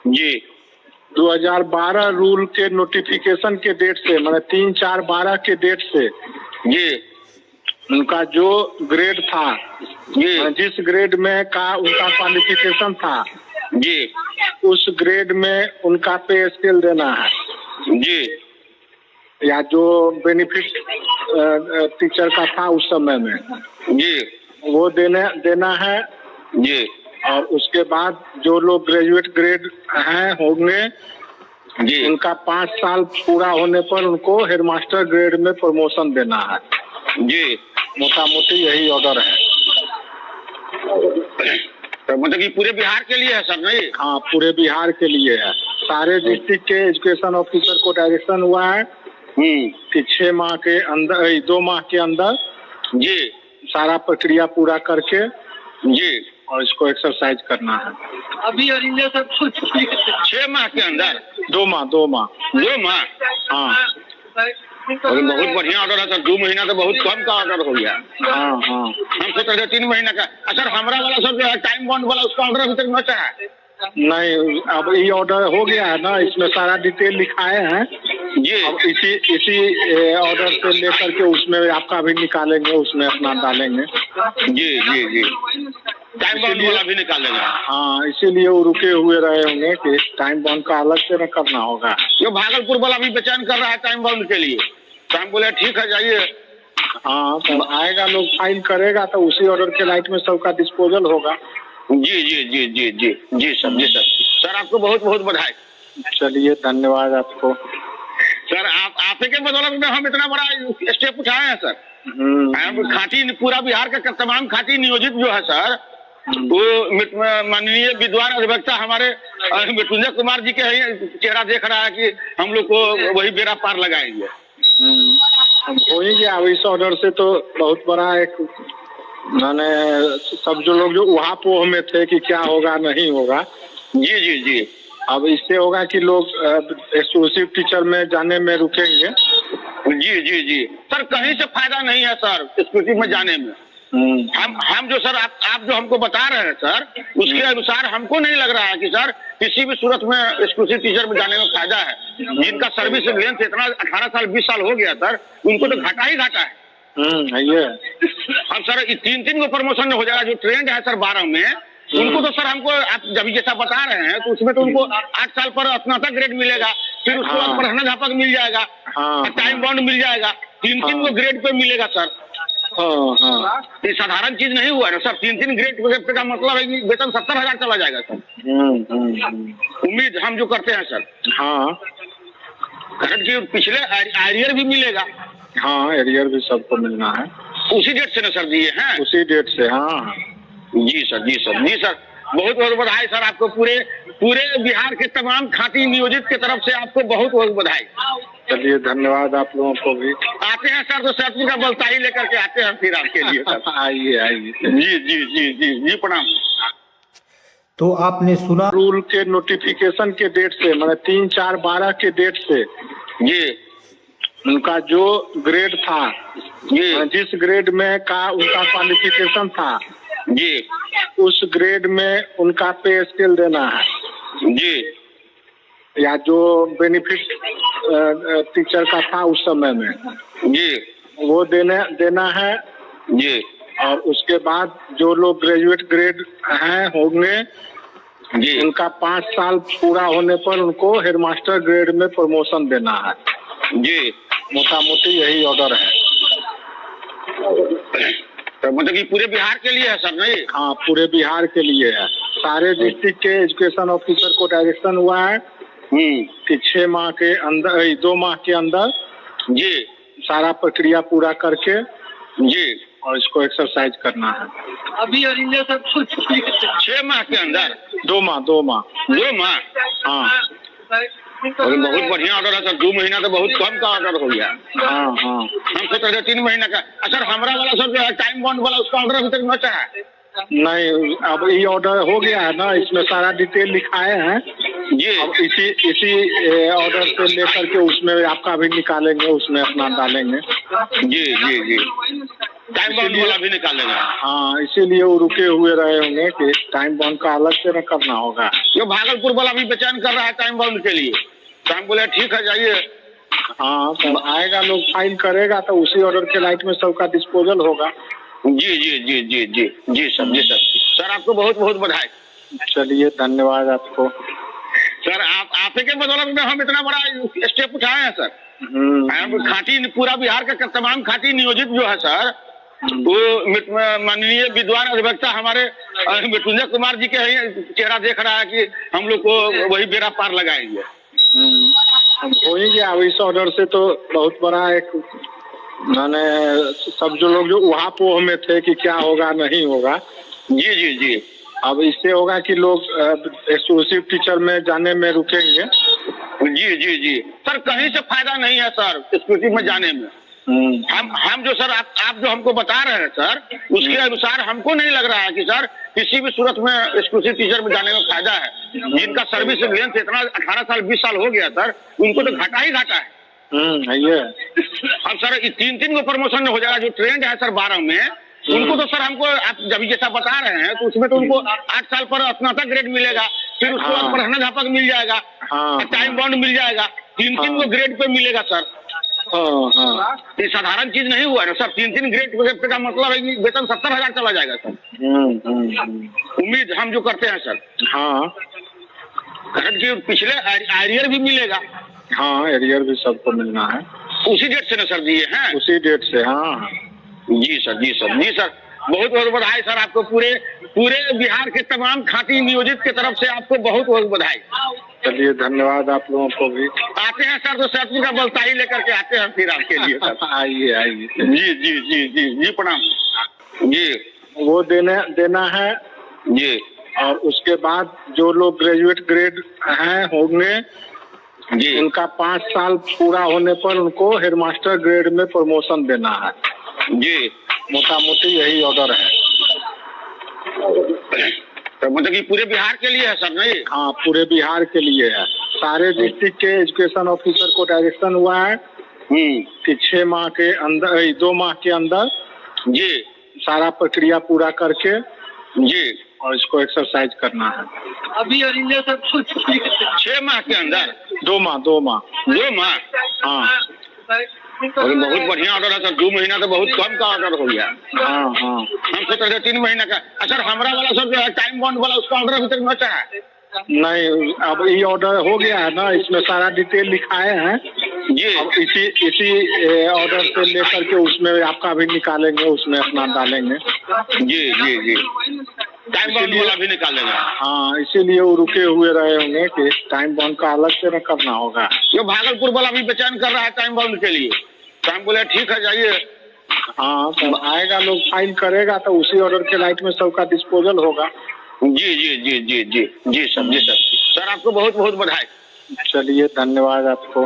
जी 2012 rule के notification के date से मतलब 3/4/12 के डेट से जी उनका जो ग्रेड था जी जिस ग्रेड में का उनका क्वालिफिकेशन था जी उस ग्रेड में उनका पे स्केल देना है जी या जो बेनिफिट टीचर का था उस समय में जी वो देना है जी और उसके बाद जो लोग ग्रेजुएट ग्रेड हैं होंगे जी उनका 5 साल पूरा होने पर उनको हेडमास्टर ग्रेड में प्रमोशन देना है। जी मोटा मोटी यही ऑर्डर है। तो मतलब कि पूरे बिहार के लिए है सर? नहीं, हाँ पूरे बिहार के लिए है। सारे डिस्ट्रिक्ट के एजुकेशन ऑफिसर को डायरेक्शन हुआ है कि 6 माह के अंदर 2 माह के अंदर जी सारा प्रक्रिया पूरा करके जी और इसको एक्सरसाइज करना है। अभी सब 6 माह के अंदर 2 माह 2 माह हाँ और बहुत बढ़िया ऑर्डर है सर। 2 महीना तो बहुत कम का ऑर्डर हो गया। हाँ हम सोच रहे थे 3 महीना का। सर हमारा वाला सर जो है टाइम बॉन्ड वाला उसका ऑर्डर अभी तक न चढ़ा है। नहीं, अब ये ऑर्डर हो गया है ना, इसमें सारा डिटेल लिखाए हैं जी। अब इसी ऑर्डर से लेकर के उसमें आपका भी निकालेंगे, उसमें अपना डालेंगे। जी जी जी टाइम बॉन्ड वाला भी निकालेंगे। हाँ इसीलिए वो रुके हुए रहे होंगे कि टाइम बॉन्ड का अलग से न करना होगा। जो भागलपुर वाला भी बेचैन कर रहा है टाइम बॉन्ड के लिए, तो हम बोले ठीक है जाइए। हाँ तो आएगा, लोग फाइल करेगा तो उसी ऑर्डर के लाइट में सबका डिस्पोजल होगा। जी जी जी जी जी जी सर। जी सर। सर आपको बहुत बहुत बधाई। चलिए धन्यवाद आपको सर। आप के बदौलत में हम इतना बड़ा स्टेप उठाए हैं सर। हम खाटी पूरा बिहार का तमाम खाटी नियोजित जो है सर वो माननीय विद्वान अधिवक्ता हमारे मृत्युंजय कुमार जी के चेहरा देख रहा है कि हम लोग को वही बेड़ा पार लगाएंगे। हो ही गया। अब इस ऑर्डर से तो बहुत बड़ा एक मैंने सब जो लोग जो वहाँ पोह में थे कि क्या होगा नहीं होगा। जी जी जी अब इससे होगा कि लोग एक्सक्लूसिव टीचर में जाने में रुकेंगे। जी जी जी सर कहीं से फायदा नहीं है सर एक्सक्लूसिव में जाने में। हम जो सर आप जो हमको बता रहे हैं सर उसके अनुसार हमको नहीं लग रहा है कि सर किसी भी सूरत में एक्सक्लूसिव टीचर में जाने में फायदा है। जिनका सर्विस लेंथ इतना 18 साल 20 साल हो गया सर उनको तो घाटा ही घाटा है। ये अब सर 3 को प्रमोशन हो जाएगा। जो ट्रेंड है सर 12 में उनको तो सर हमको आप जब जैसा बता रहे हैं तो उसमें तो उनको 8 साल पर स्नातक ग्रेड मिलेगा, फिर उसके बाद प्रधानाध्यापक मिल जाएगा, टाइम बॉन्ड मिल जाएगा, 3 को ग्रेड पे मिलेगा सर। ये साधारण चीज नहीं हुआ ना सर। 3 ग्रेड का मतलब है कि वेतन 70,000 चला जाएगा सर। उम्मीद हम जो करते हैं सर। कारण कि पिछले एरियर भी मिलेगा। हाँ एरियर भी सबको मिलना है। उसी डेट से ना सर दिए हैं? उसी डेट से। हाँ जी सर जी सर जी सर बहुत बहुत बधाई सर आपको। पूरे बिहार के तमाम खाती नियोजित की तरफ से आपको बहुत बहुत बधाई। चलिए धन्यवाद आप लोगों को भी। आते हैं सर तो सर्टिफिकेट का बलताही लेकर के आते हैं फिर आपके लिए सर। आइए जी जी जी जी जी प्रणाम। तो आपने सुना रूल के नोटिफिकेशन के डेट से मतलब 3/4/12 के डेट से जी उनका जो ग्रेड था जी जिस ग्रेड में का उनका क्वालिफिकेशन था जी उस ग्रेड में उनका पे स्केल देना है जी या जो बेनिफिट टीचर का था उस समय में जी वो देना है जी और उसके बाद जो लोग ग्रेजुएट ग्रेड हैं होंगे जी उनका 5 साल पूरा होने पर उनको हेडमास्टर ग्रेड में प्रमोशन देना है। जी मोटा मोटी यही ऑर्डर है। तो मतलब कि पूरे बिहार के लिए है सर? नहीं, हाँ पूरे बिहार के लिए है। सारे डिस्ट्रिक्ट के एजुकेशन ऑफिसर को डायरेक्शन हुआ है कि 6 माह के अंदर 2 माह के अंदर जी सारा प्रक्रिया पूरा करके जी और इसको एक्सरसाइज करना है। अभी सब 6 माह के अंदर 2 माह हाँ और बहुत बढ़िया ऑर्डर है सर। 2 महीना तो बहुत कम का ऑर्डर हो गया। हाँ हम सोच रहे थे 3 महीना का। सर हमारा वाला सर जो है टाइम बॉन्ड वाला उसका ऑर्डर अभी तक न चढ़ा है। नहीं, अब ये ऑर्डर हो गया है ना, इसमें सारा डिटेल लिखाए हैं जी। अब इसी ऑर्डर से लेकर के उसमें आपका भी निकालेंगे, उसमें अपना डालेंगे। जी जी जी टाइम बाउंड वाला भी निकालेगा। हाँ, इसीलिए वो रुके हुए रहे होंगे कि टाइम बाउंड का अलग से न करना होगा। जो भागलपुर वाला भी बेचैन कर रहा है टाइम बाउंड के लिए, तो हम बोले ठीक है जाइए। हाँ, तो आएगा लोग फाइल करेगा तो उसी ऑर्डर के लाइट में सबका डिस्पोजल होगा। जी जी जी जी जी जी सर, जी सर। सर आपको बहुत बहुत बधाई। चलिए, धन्यवाद आपको। सर आप के बदौलत में हम इतना बड़ा स्टेप उठाए हैं सर। हम खाटी पूरा बिहार का तमाम खाटी नियोजित जो है सर, वो माननीय विद्वान अधिवक्ता हमारे मृत्युंजय कुमार जी के चेहरा देख रहा है कि हम लोग को वही बेड़ा पार लगाएंगे। हो ही गया। अब इस ऑर्डर से तो बहुत बड़ा एक माने सब जो लोग जो वहाँ पोह में थे कि क्या होगा नहीं होगा। जी जी जी। अब इससे होगा कि लोग एक्सक्लूसिव टीचर में जाने में रुकेंगे। जी जी जी सर, कहीं से फायदा नहीं है सर एक्सक्लूसिव में जाने में। हम जो सर आप जो हमको बता रहे हैं सर, उसके अनुसार हमको नहीं लग रहा है कि सर किसी भी सूरत में एक्सक्लूसिव टीचर में जाने में फायदा है। जिनका सर्विस लेंथ इतना 18 साल 20 साल हो गया सर, उनको तो घाटा ही घाटा है। ये अब सर 3-3 को प्रमोशन हो जाएगा। जो ट्रेंड है सर 12 में, उनको तो सर हमको आप जब जैसा बता रहे हैं तो उसमें तो उनको 8 साल पर स्नातक ग्रेड मिलेगा, फिर उसके बाद प्रधानाध्यापक मिल जाएगा, टाइम बाउंड मिल जाएगा, 3-3 को ग्रेड पे मिलेगा सर। ये साधारण चीज नहीं हुआ ना सर। 3-3 ग्रेड का मतलब है कि वेतन 70,000 चला जाएगा सर। उम्मीद हम जो करते हैं सर। हाँ, कि पिछले एरियर भी मिलेगा। हाँ, एरियर भी सबको मिलना है। उसी डेट से ना सर दिए हैं? उसी डेट से। हाँ जी सर, जी सर, जी सर। बहुत बहुत बधाई सर आपको। पूरे बिहार के तमाम खाती नियोजित की तरफ से आपको बहुत बहुत बधाई। चलिए, धन्यवाद आप लोगों को भी। आते हैं सर तो सर का बलताई लेकर के आते हैं फिर आपके लिए सर। आइए आइए। जी जी जी जी जी, प्रणाम जी। वो देना है जी। और उसके बाद जो लोग ग्रेजुएट ग्रेड हैं होंगे जी, उनका 5 साल पूरा होने पर उनको हेडमास्टर ग्रेड में प्रमोशन देना है। जी, मोटा मोटी यही ऑर्डर है। तो मतलब कि पूरे बिहार के लिए है सर? नहीं, हाँ, पूरे बिहार के लिए है। सारे डिस्ट्रिक्ट के एजुकेशन ऑफिसर को डायरेक्शन हुआ है कि 6 माह के अंदर 2 माह के अंदर जी सारा प्रक्रिया पूरा करके जी और इसको एक्सरसाइज करना है। अभी 6 माह के अंदर 2 माह 2 माह। हाँ, और बहुत बढ़िया ऑर्डर है सर। 2 महीना तो बहुत कम का ऑर्डर हो गया। हाँ हाँ। हम सोच रहे थे 3 महीना का। सर हमारा वाला सर जो है टाइम बाउंड वाला, उसका ऑर्डर अभी तक नहीं चढ़ा है। नहीं, अब ये ऑर्डर हो गया है ना, इसमें सारा डिटेल लिखाए हैं जी। अब इसी ऑर्डर से लेकर के उसमें आपका भी निकालेंगे, उसमें अपना डालेंगे। जी जी जी, टाइम बाउंड वाला भी निकालेगा। हाँ, इसीलिए वो रुके हुए रहे होंगे कि टाइम बाउंड का अलग से न करना होगा। जो भागलपुर वाला भी बेचैन कर रहा है टाइम बाउंड के लिए, तो हम बोले ठीक है जाइए। हाँ, तो आएगा लोग फाइल करेगा तो उसी ऑर्डर के लाइट में सबका डिस्पोजल होगा। जी जी जी जी जी जी सर, जी सर। सर आपको बहुत बहुत बधाई। चलिए, धन्यवाद आपको।